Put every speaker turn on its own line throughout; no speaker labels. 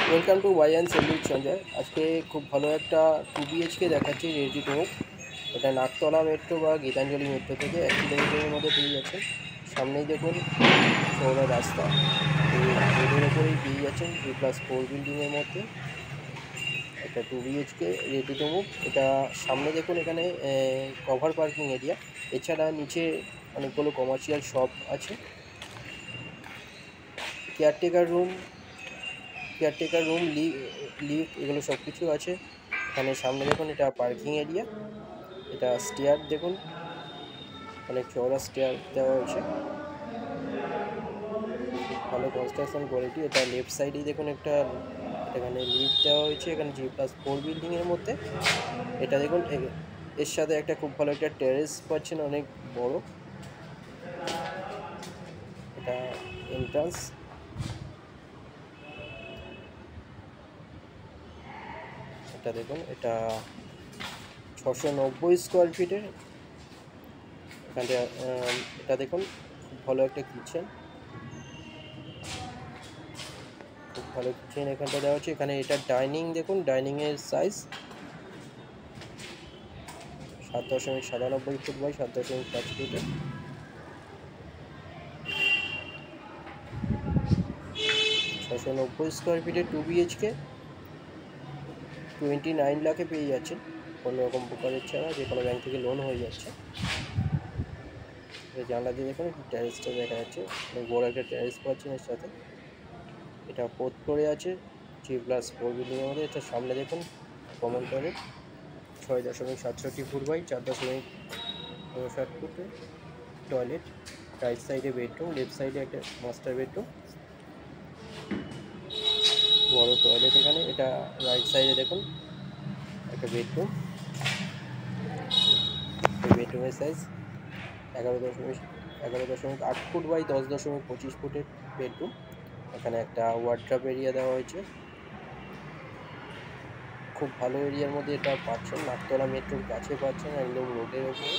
Welcome to Y and salute Sanjay. আজকে খুব ভালো একটা 2 BHK দেখাচ্ছি রেডি টু মুভ। এটা নাকতলা মেট্রো বা গীতাঞ্জলি মেট্রো থেকে 1 কিলোমিটারের মধ্যে পেয়ে যাচ্ছেন। সামনেই দেখুন চওড়া রাস্তা, এই রোডের ওপরেই পেয়ে যাচ্ছেন G+4 বিল্ডিংয়ের মধ্যে। এটা 2 BHK রেডি টু মুভ। এটা সামনে দেখুন এখানে কভার পার্কিং এরিয়া, এছাড়া নিচে অনেকগুলো কমার্শিয়াল শপ আছে, কেয়ারটেকার রুম, লিফট এগুলো সব কিছু আছে। এখানে সামনে দেখুন এটা পার্কিং এরিয়া, এটা স্টেয়ার দেখুন, অনেক চওড়া স্টেয়ার দেওয়া হয়েছে, ভালো কনস্ট্রাকশন কোয়ালিটি। এটা লেফট সাইডেই দেখুন এখানে লিফট দেওয়া হয়েছে, এখানে G+4 বিল্ডিংয়ের মধ্যে। এটা দেখুন এর সাথে একটা খুব ভালো একটা টেরেস পাচ্ছেন, অনেক বড়। এটা এন্ট্রান্স। এটা দেখুন এটা 690 স্কোয়ার ফিটের। এটা দেখুন খুব ভালো একটা কিচেন, এখানটা দেওয়া হচ্ছে। এখানে এটা ডাইনিং দেখুন, ডাইনিংয়ের সাইজ 7.97 ফুট বাই 7.5 ফুটের। 690 স্কোয়ার ফিটের 2 BHK 29 লাখে পেয়ে যাচ্ছেন, কোনো রকম ব্রোকারেজ ছাড়া, যে কোনো ব্যাংক থেকে লোন হয়ে যাচ্ছে। জানলা দিয়ে দেখুন ট্যারেসটা দেখা যাচ্ছে, অনেক বড় একটা ট্যারেস পাচ্ছেন এর সাথে। এটা 4th ফ্লোরে আছে G+4 বিল্ডিংয়ের মধ্যে। এটার সামনে দেখুন কমন টয়লেট 6.67 ফুট বাই 4.59 ফুটের টয়লেট। রাইট সাইডে বেডরুম, লেফট সাইডে একটা মাস্টার বেডরুম, বড় টয়লেট এখানে। এটা রাইট সাইডে দেখুন একটা বেডরুম, এই বেডরুমের সাইজ 11.8 ফুট বাই 10.25 ফুটের বেডরুম। এখানে একটা ওয়ার্ড্রপ এরিয়া দেওয়া হয়েছে, খুব ভালো এরিয়ার মধ্যে এটা পাচ্ছেন, নাকতলা মেট্রোর কাছে পাচ্ছেন, একদম রোডের ওপরে।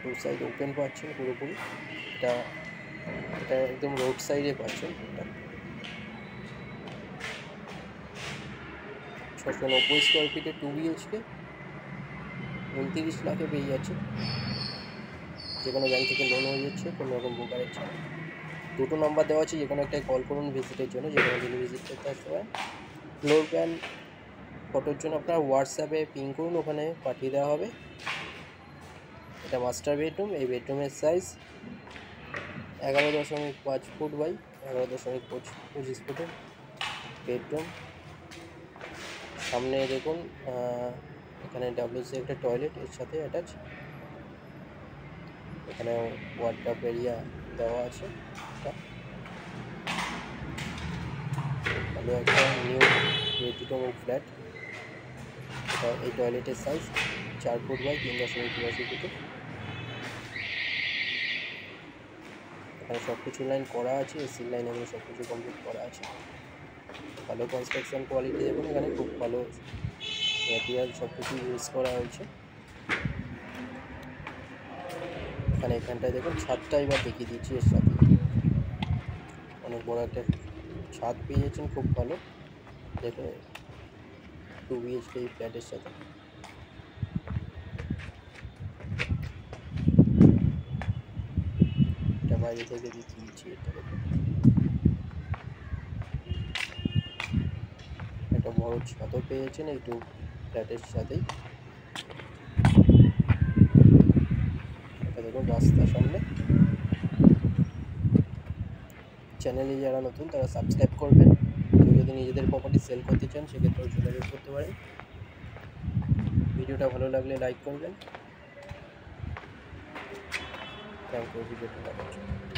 টু সাইড ওপেন পাচ্ছেন পুরোপুরি, এটা একদম রোড সাইডে পাচ্ছেন। এটা 690 স্কোয়ার ফিটে 2 BHK 29 লাখে পেয়ে যাচ্ছে, যে কোনো ব্যাংক থেকে লোন হয়ে যাচ্ছে, কোনো রকম ব্রোকারেজ ছাড়া। 2টো নাম্বার দেওয়া আছে, যে কোনো একটাই কল করুন ভিজিটের জন্য, যে কোনো দিনই ভিজিট করতে আসতে পারেন। ফ্লোর প্ল্যান ফটোর জন্য আপনার হোয়াটসঅ্যাপে পিং করুন, ওখানে পাঠিয়ে দেওয়া হবে। এটা মাস্টার বেডরুম, এই বেডরুমের সাইজ 11.5 ফুট বাই 11.25 ফুটের বেডরুম। সামনে দেখুন এখানে WC একটা টয়লেট এর সাথে অ্যাটাচ, এখানে ওয়ার্ড্রপ এরিয়া দেওয়া আছে। ভালো একটা new ready to move flat. এটা এই টয়লেটের সাইজ 4 ফুট বাই 3.83 ফুটের। এখানে সব কিছু লাইন করা আছে, এসি লাইন এগুলো সব কিছু কমপ্লিট করা আছে। ভালো কনস্ট্রাকশন কোয়ালিটি দেখুন, এখানে খুব ভালো ম্যাটেরিয়াল সব কিছু ইউজ করা হয়েছে। এখানটায় দেখুন ছাদটা এবার দেখিয়ে দিচ্ছি, এর সাথে অনেক বড় একটা ছাদ পেয়ে যাচ্ছেন, খুব ভালো দেখুন 2 BHK এই ফ্ল্যাটের সাথে। এটা বাইরে থেকে দেখিয়ে দিচ্ছি, এটা দেখুন একটা বড় ছাদও পেয়েছেন এই 2 ফ্ল্যাটের সাথেই। এটা দেখুন রাস্তার সামনে। চ্যানেলে যারা নতুন তারা সাবস্ক্রাইব করবেন। কেউ যদি নিজেদের প্রপার্টি সেল করতে চান সেক্ষেত্রেও যোগাযোগ করতে পারেন। ভিডিওটা ভালো লাগলে লাইক করবেন। থ্যাংক ইউ ভিডিওটা দেখার জন্য।